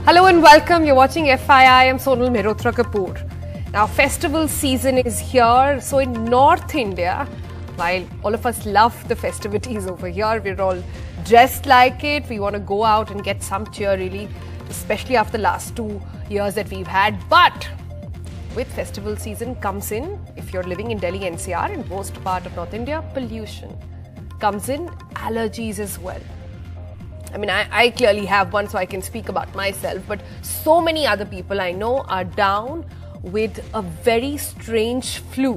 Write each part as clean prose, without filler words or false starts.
Hello and welcome. You're watching FII. I'm Sonal Mehrotra Kapoor. Now, festival season is here. So, in North India, while all of us love the festivities over here, we're all dressed like it. We want to go out and get some cheer, really, especially after the last 2 years that we've had. But with festival season comes in, if you're living in Delhi NCR and most part of North India, pollution comes in, allergies as well. I mean, I clearly have one, so I can speak about myself, but so many other people I know are down with a very strange flu,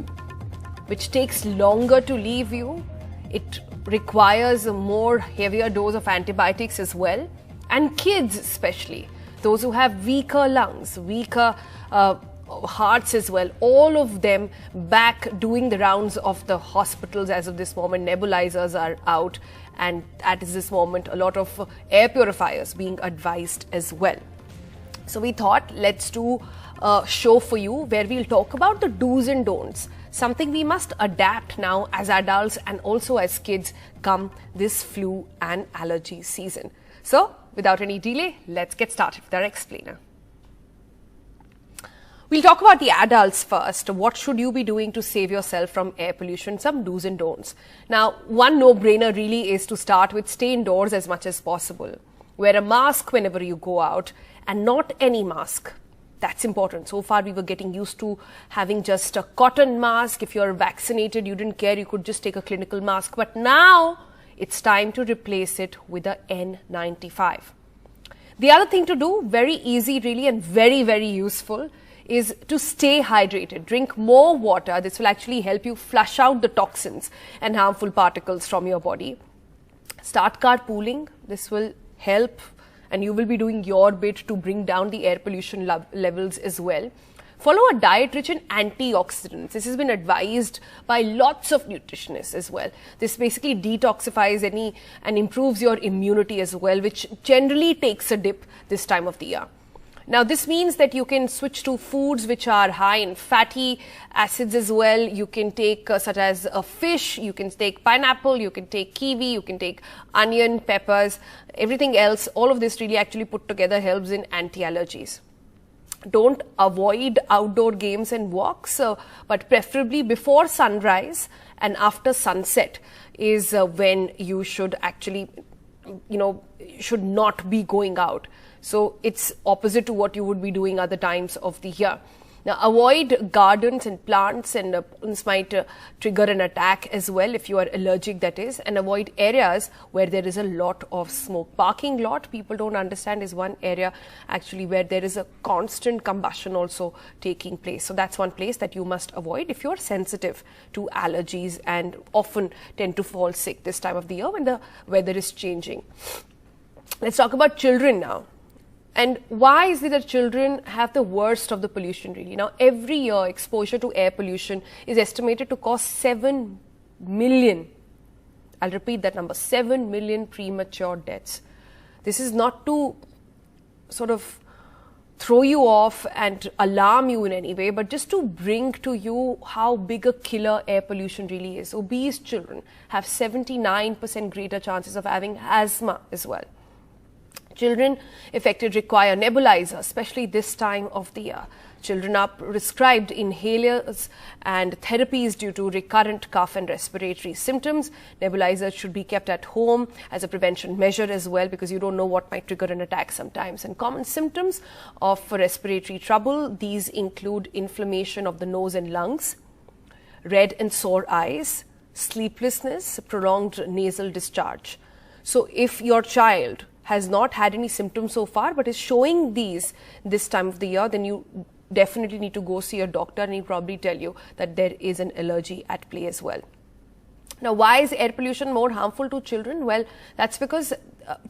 which takes longer to leave you. It requires a more heavier dose of antibiotics as well. And kids especially, those who have weaker lungs, weaker hearts as well, all of them back doing the rounds of the hospitals as of this moment. Nebulizers are out, and at this moment a lot of air purifiers being advised as well. So we thought, let's do a show for you where we'll talk about the do's and don'ts, something we must adapt now as adults and also as kids come this flu and allergy season. So without any delay, let's get started with our explainer. We'll talk about the adults first. What should you be doing to save yourself from air pollution? Some do's and don'ts. Now, one no-brainer really is to start with stay indoors as much as possible. Wear a mask whenever you go out, and not any mask. That's important. So far, we were getting used to having just a cotton mask. If you're vaccinated, you didn't care, you could just take a clinical mask. But now, it's time to replace it with a N95. The other thing to do, very easy really and very, very useful, is to stay hydrated. Drink more water. This will actually help you flush out the toxins and harmful particles from your body. Start carpooling. This will help, and you will be doing your bit to bring down the air pollution levels as well. Follow a diet rich in antioxidants. This has been advised by lots of nutritionists as well. This basically detoxifies and improves your immunity as well, which generally takes a dip this time of the year. Now, this means that you can switch to foods which are high in fatty acids as well. You can take such as a fish, you can take pineapple, you can take kiwi, you can take onion, peppers, everything else. All of this really actually put together helps in anti-allergies. Don't avoid outdoor games and walks, but preferably before sunrise and after sunset is when you should actually, should not be going out. So it's opposite to what you would be doing other times of the year. Now, avoid gardens and plants, and this might trigger an attack as well if you are allergic, that is, and avoid areas where there is a lot of smoke. Parking lot, people don't understand, is one area actually where there is a constant combustion also taking place. So that's one place that you must avoid if you're sensitive to allergies and often tend to fall sick this time of the year when the weather is changing. Let's talk about children now. And why is it that children have the worst of the pollution really? Now, every year exposure to air pollution is estimated to cause 7 million, I'll repeat that number, 7 million premature deaths. This is not to sort of throw you off and alarm you in any way, but just to bring to you how big a killer air pollution really is. Obese children have 79% greater chances of having asthma as well. Children affected require nebulizer, especially this time of the year. Children are prescribed inhalers and therapies due to recurrent cough and respiratory symptoms. Nebulizers should be kept at home as a prevention measure as well, because you don't know what might trigger an attack sometimes. And common symptoms of respiratory trouble, these include inflammation of the nose and lungs, red and sore eyes, sleeplessness, prolonged nasal discharge. So if your child has not had any symptoms so far but is showing these this time of the year, then you definitely need to go see a doctor, and he'll probably tell you that there is an allergy at play as well. Now, why is air pollution more harmful to children? Well, that's because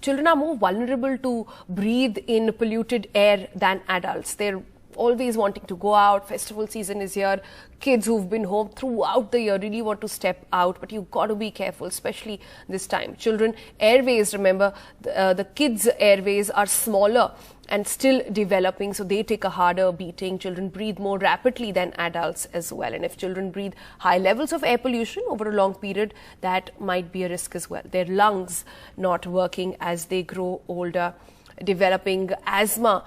children are more vulnerable to breathe in polluted air than adults. They're always wanting to go out. Festival season is here. Kids who've been home throughout the year really want to step out, but you've got to be careful, especially this time. Children airways, remember, the kids' airways are smaller and still developing, so they take a harder beating. Children breathe more rapidly than adults as well. And if children breathe high levels of air pollution over a long period, that might be a risk as well. Their lungs not working as they grow older. developing asthma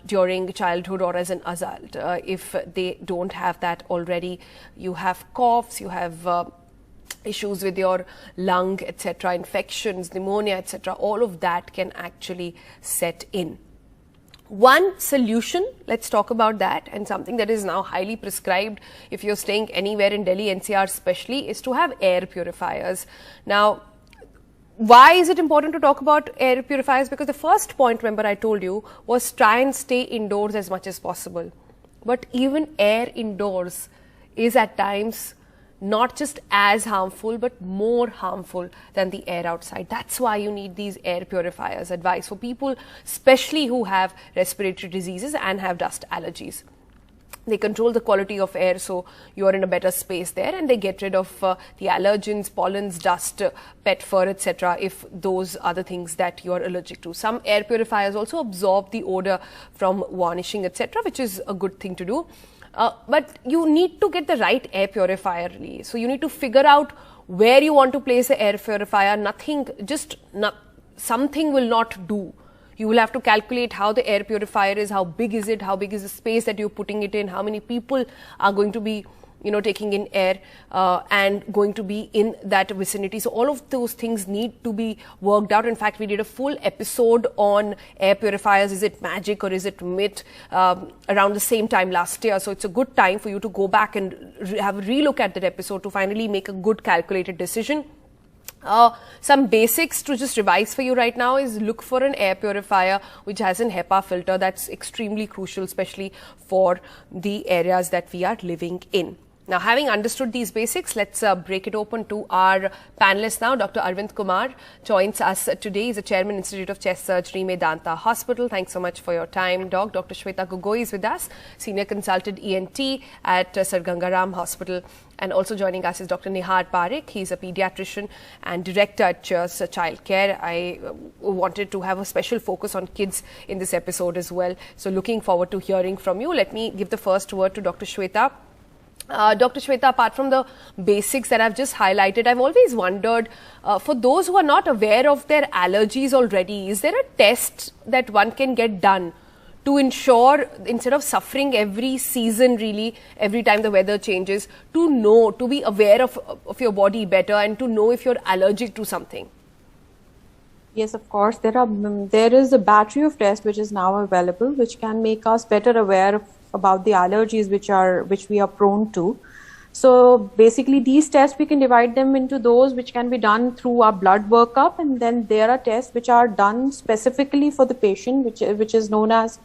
during childhood or as an adult. If they don't have that already, you have coughs, you have issues with your lung, etc., infections, pneumonia, etc., all of that can actually set in. One solution, let's talk about that, and something that is now highly prescribed if you're staying anywhere in Delhi NCR especially, is to have air purifiers. Now, why is it important to talk about air purifiers? Because the first point, remember I told you, was try and stay indoors as much as possible. But even air indoors is at times not just as harmful but more harmful than the air outside. That's why you need these air purifiers. Advice for people especially who have respiratory diseases and have dust allergies. They control the quality of air, so you are in a better space there, and they get rid of the allergens, pollens, dust, pet fur, etc. if those are the things that you are allergic to. Some air purifiers also absorb the odor from varnishing, etc., which is a good thing to do. But you need to get the right air purifier, really. So you need to figure out where you want to place the air purifier. Something will not do. You will have to calculate how the air purifier is, how big is it, how big is the space that you're putting it in, how many people are going to be, taking in air and going to be in that vicinity. So all of those things need to be worked out. In fact, we did a full episode on air purifiers. Is it magic or is it myth? Around the same time last year. So it's a good time for you to go back and have a relook at that episode to finally make a good calculated decision. Some basics to just revise for you right now is look for an air purifier which has an HEPA filter. That's extremely crucial, especially for the areas that we are living in. Now, having understood these basics, let's break it open to our panelists now. Dr. Arvind Kumar joins us today. He's the Chairman, Institute of Chest Surgery, Medanta Hospital. Thanks so much for your time, Doc. Dr. Shweta Gogoi is with us, Senior Consultant ENT at Sir Gangaram Hospital. And also joining us is Dr. Nihar Parekh. He's a pediatrician and director at Cheers Childcare. I wanted to have a special focus on kids in this episode as well. So looking forward to hearing from you. Let me give the first word to Dr. Shweta. Dr. Shweta, apart from the basics that I've just highlighted, I've always wondered, for those who are not aware of their allergies already, is there a test that one can get done to ensure, instead of suffering every season really, every time the weather changes, to know, to be aware of your body better and to know if you're allergic to something? Yes, of course. There is a battery of tests which is now available, which can make us better aware about the allergies which we are prone to. So basically these tests, we can divide them into those which can be done through our blood workup, and then there are tests which are done specifically for the patient, which is known as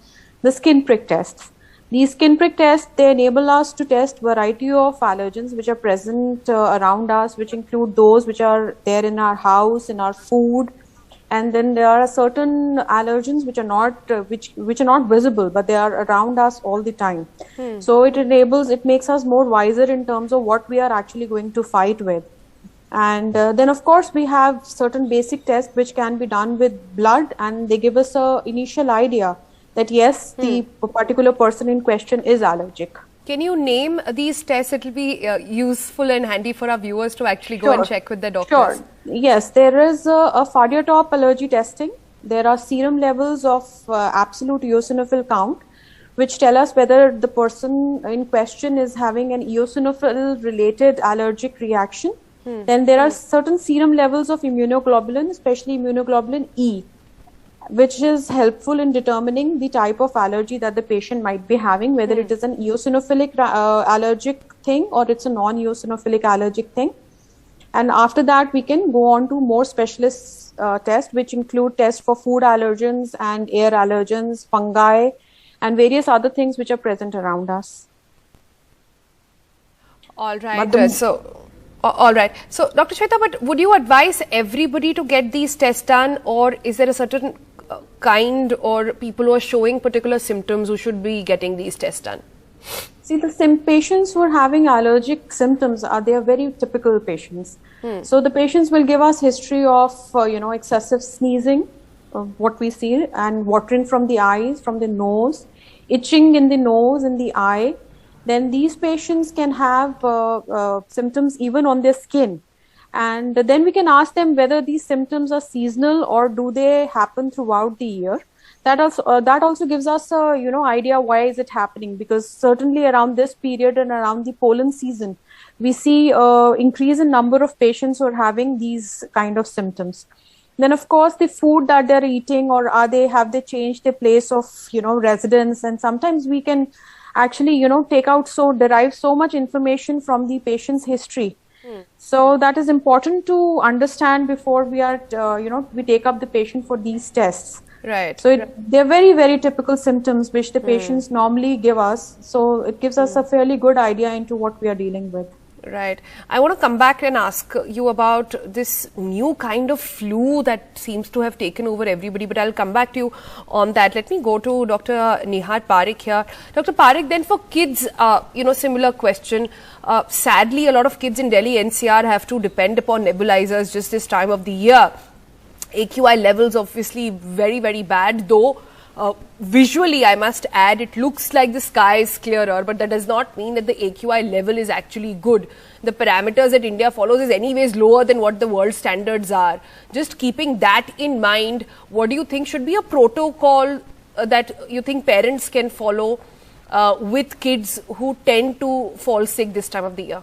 the skin prick tests. These skin prick tests, they enable us to test variety of allergens which are present around us, which include those which are there in our house, in our food. And then there are certain allergens which are not which are not visible, but they are around us all the time. So it makes us more wiser in terms of what we are actually going to fight with. And then of course we have certain basic tests which can be done with blood, and they give us a initial idea that yes, the particular person in question is allergic. Can you name these tests? It will be useful and handy for our viewers to actually go and check with the doctors. Sure. Yes, there is a Fadiotop allergy testing. There are serum levels of absolute eosinophil count, which tell us whether the person in question is having an eosinophil related allergic reaction. Then there are certain serum levels of immunoglobulin, especially immunoglobulin E, which is helpful in determining the type of allergy that the patient might be having, whether it is an eosinophilic allergic thing or it's a non-eosinophilic allergic thing. And after that, we can go on to more specialist tests, which include tests for food allergens and air allergens, fungi, and various other things which are present around us. All right. All right. So, Dr. Shweta, but would you advise everybody to get these tests done, or is there a certain kind or people who are showing particular symptoms who should be getting these tests done? See, the patients who are having allergic symptoms they are very typical patients. So the patients will give us history of excessive sneezing, what we see, and watering from the eyes, from the nose, itching in the nose and the eye. Then these patients can have symptoms even on their skin. And then we can ask them whether these symptoms are seasonal or do they happen throughout the year. That also gives us a idea why is it happening, because certainly around this period and around the pollen season we see increase in number of patients who are having these kind of symptoms. Then of course the food that they're eating, or have they changed their place of residence, and sometimes we can actually derive so much information from the patient's history. So that is important to understand before we are we take up the patient for these tests. Right. So they're very, very typical symptoms which the patients normally give us. So it gives us a fairly good idea into what we are dealing with. Right. I want to come back and ask you about this new kind of flu that seems to have taken over everybody, but I'll come back to you on that. Let me go to Dr. Nihat Parekh here. Dr. Parekh, then for kids, similar question. Sadly, a lot of kids in Delhi NCR have to depend upon nebulizers just this time of the year. AQI levels obviously very, very bad, though visually, I must add, it looks like the sky is clearer, but that does not mean that the AQI level is actually good. The parameters that India follows is anyways lower than what the world standards are. Just keeping that in mind, what do you think should be a protocol that you think parents can follow with kids who tend to fall sick this time of the year?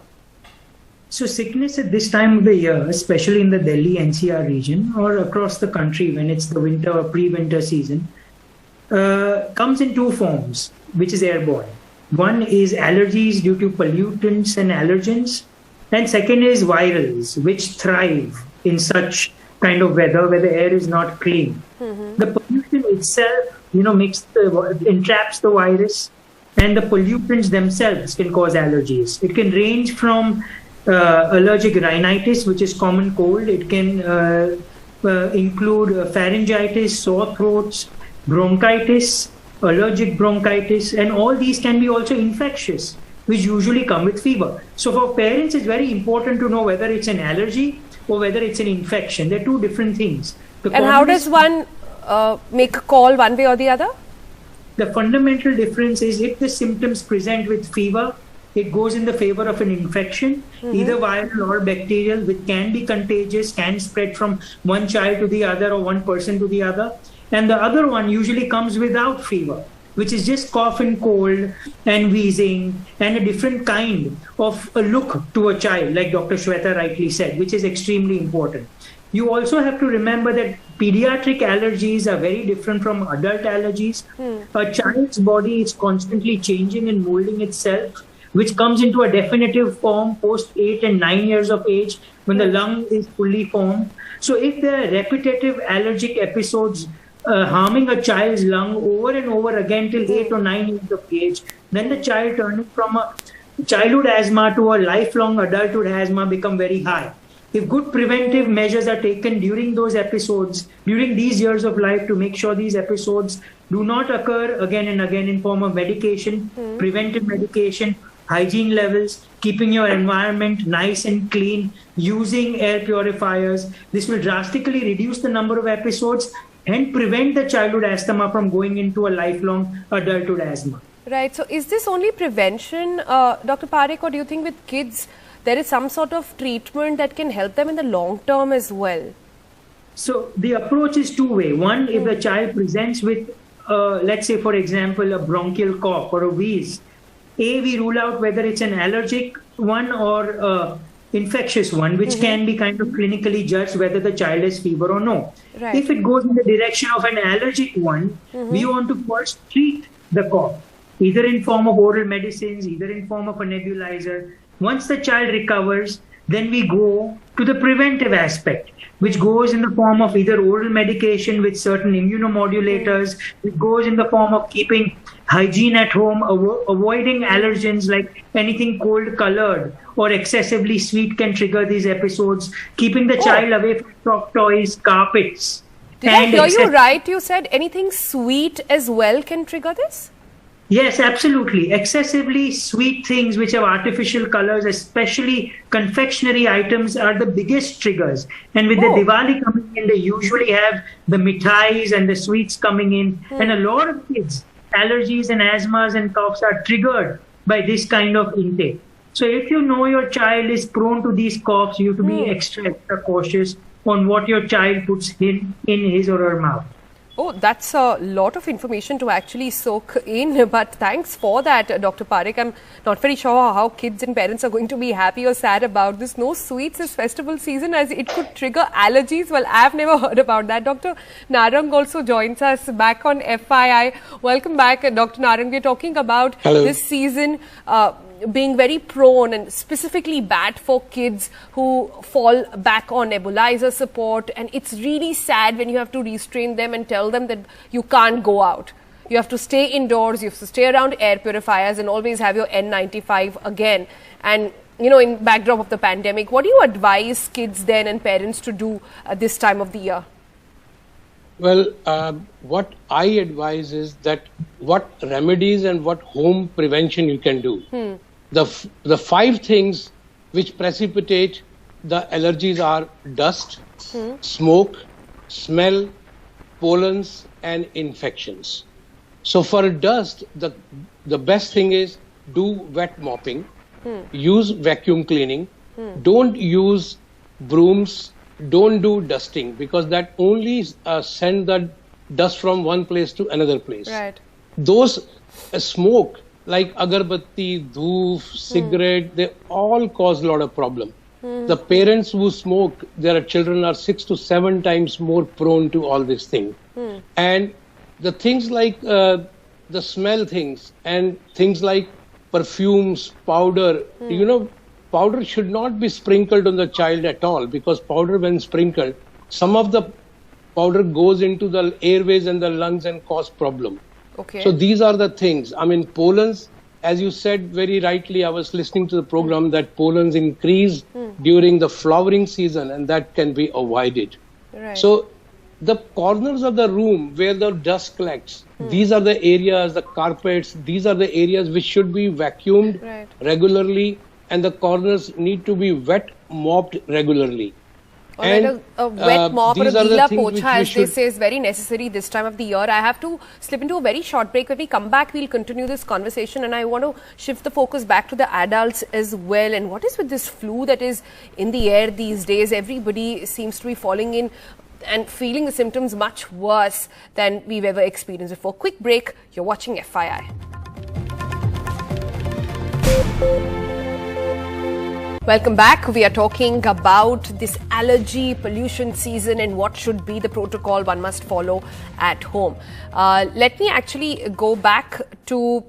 So sickness at this time of the year, especially in the Delhi NCR region or across the country when it's the winter or pre-winter season, comes in two forms, which is airborne. One is allergies due to pollutants and allergens, and second is virals, which thrive in such kind of weather where the air is not clean. The pollution itself, entraps the virus, and the pollutants themselves can cause allergies. It can range from allergic rhinitis, which is common cold. It can include pharyngitis, sore throats, bronchitis, allergic bronchitis, and all these can be also infectious, which usually come with fever. So for parents, it's very important to know whether it's an allergy or whether it's an infection. They're two different things. And how does one make a call one way or the other? The fundamental difference is if the symptoms present with fever, it goes in the favor of an infection, either viral or bacterial, which can be contagious, can spread from one child to the other or one person to the other. And the other one usually comes without fever, which is just cough and cold and wheezing and a different kind of a look to a child, like Dr. Shweta rightly said, which is extremely important. You also have to remember that pediatric allergies are very different from adult allergies. A child's body is constantly changing and molding itself, which comes into a definitive form post 8 and 9 years of age when the lung is fully formed. So if there are repetitive allergic episodes harming a child's lung over and over again till 8 or 9 years of age, then the child turning from a childhood asthma to a lifelong adulthood asthma become very high. If good preventive measures are taken during those episodes, during these years of life, to make sure these episodes do not occur again and again in form of medication, preventive medication, hygiene levels, keeping your environment nice and clean, using air purifiers, this will drastically reduce the number of episodes and prevent the childhood asthma from going into a lifelong adulthood asthma. Right. So is this only prevention, Dr. Parekh, or do you think with kids there is some sort of treatment that can help them in the long term as well? So the approach is two-way. One, if the child presents with, let's say, for example, a bronchial cough or a wheeze, we rule out whether it's an allergic one or infectious one, which can be kind of clinically judged whether the child has fever or no. Right. If it goes in the direction of an allergic one, we want to first treat the cough, either in form of oral medicines, either in form of a nebulizer. Once the child recovers, then we go to the preventive aspect, which goes in the form of either oral medication with certain immunomodulators, it goes in the form of keeping hygiene at home, avoiding allergens like anything cold colored or excessively sweet can trigger these episodes, keeping the child away from soft toys, carpets. Did I hear you right? You said anything sweet as well can trigger this? Yes, absolutely. Excessively sweet things which have artificial colors, especially confectionery items, are the biggest triggers. And with the Diwali coming in, they usually have the mithais and the sweets coming in. And a lot of kids, allergies and asthmas and coughs are triggered by this kind of intake. So if you know your child is prone to these coughs, you have to be extra cautious on what your child puts in his or her mouth. Oh, that's a lot of information to actually soak in. But thanks for that, Dr. Parekh. I'm not very sure how kids and parents are going to be happy or sad about this. No sweets this festival season, as it could trigger allergies. Well, I've never heard about that. Dr. Narang also joins us back on FII. Welcome back, Dr. Narang. We're talking about this season being very prone and specifically bad for kids who fall back on nebulizer support, and it's really sad when you have to restrain them and tell them that you can't go out. You have to stay indoors, you have to stay around air purifiers and always have your N95 again. And you know, in backdrop of the pandemic, what do you advise kids then and parents to do at this time of the year? Well, what I advise is that what remedies and what home prevention you can do. The 5 things which precipitate the allergies are dust, smoke, smell, pollens and infections. So for dust, the best thing is do wet mopping, use vacuum cleaning, don't use brooms, don't do dusting, because that only send the dust from one place to another place. Right. Those smoke like agarbatti, dhoop, cigarette, they all cause a lot of problem. The parents who smoke, their children are 6 to 7 times more prone to all these things. And the things like the smell things and things like perfumes, powder, you know, powder should not be sprinkled on the child at all, because powder when sprinkled, some of the powder goes into the airways and the lungs and cause problem. Okay. So these are the things. I mean, pollens, as you said very rightly, I was listening to the program that pollens increase during the flowering season, and that can be avoided. Right. So the corners of the room where the dust collects, these are the areas, the carpets, these are the areas which should be vacuumed regularly, and the corners need to be wet mopped regularly. And a wet mop or a gila pocha, as they say, is very necessary this time of the year. I have to slip into a very short break. When we come back, we'll continue this conversation, and I want to shift the focus back to the adults as well. And what is with this flu that is in the air these days? Everybody seems to be falling in and feeling the symptoms much worse than we've ever experienced before. Quick break. You're watching FII. Welcome back. We are talking about this allergy pollution season and what should be the protocol one must follow at home. Let me actually go back to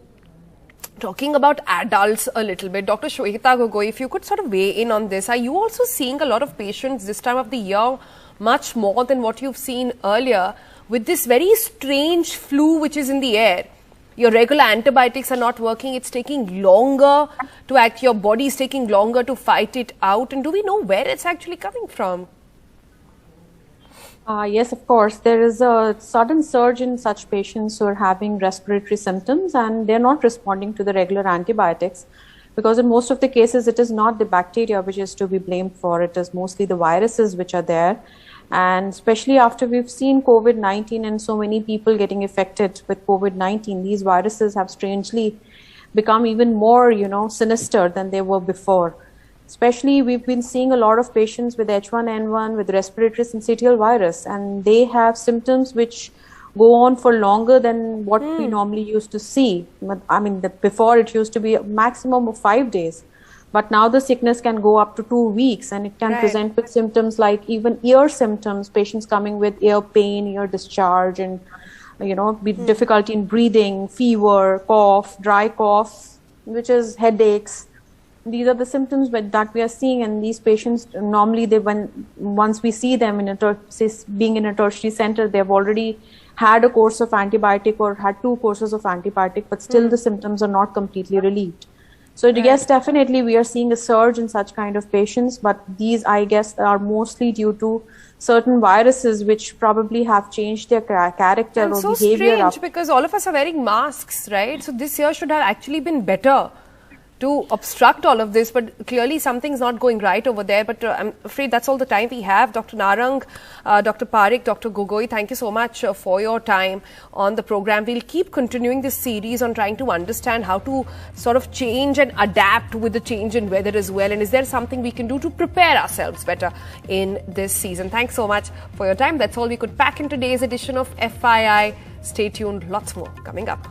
talking about adults a little bit. Dr. Shweta Gogoi, if you could sort of weigh in on this. Are you also seeing a lot of patients this time of the year, much more than what you've seen earlier, with this very strange flu which is in the air? Your regular antibiotics are not working. It's taking longer to act. Your body is taking longer to fight it out. And do we know where it's actually coming from? Yes, of course. There is a sudden surge in such patients who are having respiratory symptoms and they're not responding to the regular antibiotics, because in most of the cases, it is not the bacteria which is to be blamed for. It is mostly the viruses which are there. And especially after we've seen COVID-19 and so many people getting affected with COVID-19, these viruses have strangely become even more, sinister than they were before. Especially we've been seeing a lot of patients with H1N1 with respiratory syncytial virus, and they have symptoms which go on for longer than what we normally used to see. I mean, before it used to be a maximum of 5 days. But now the sickness can go up to 2 weeks, and it can present with symptoms like even ear symptoms, patients coming with ear pain, ear discharge, and, difficulty in breathing, fever, cough, dry cough, which is headaches. These are the symptoms that we are seeing, and these patients normally, once we see them being in a tertiary center, they've already had a course of antibiotic or had 2 courses of antibiotic, but still the symptoms are not completely relieved. So yes, definitely we are seeing a surge in such kind of patients, but these, I guess, are mostly due to certain viruses which probably have changed their character and or so behavior. Strange, because all of us are wearing masks, right? So this year should have actually been better. to obstruct all of this, but clearly something's not going right over there. But I'm afraid that's all the time we have. Dr. Narang, Dr. Parekh, Dr. Gogoi, thank you so much for your time on the program. We'll keep continuing this series on trying to understand how to sort of change and adapt with the change in weather as well. And is there something we can do to prepare ourselves better in this season? Thanks so much for your time. That's all we could pack in today's edition of FYI. Stay tuned. Lots more coming up.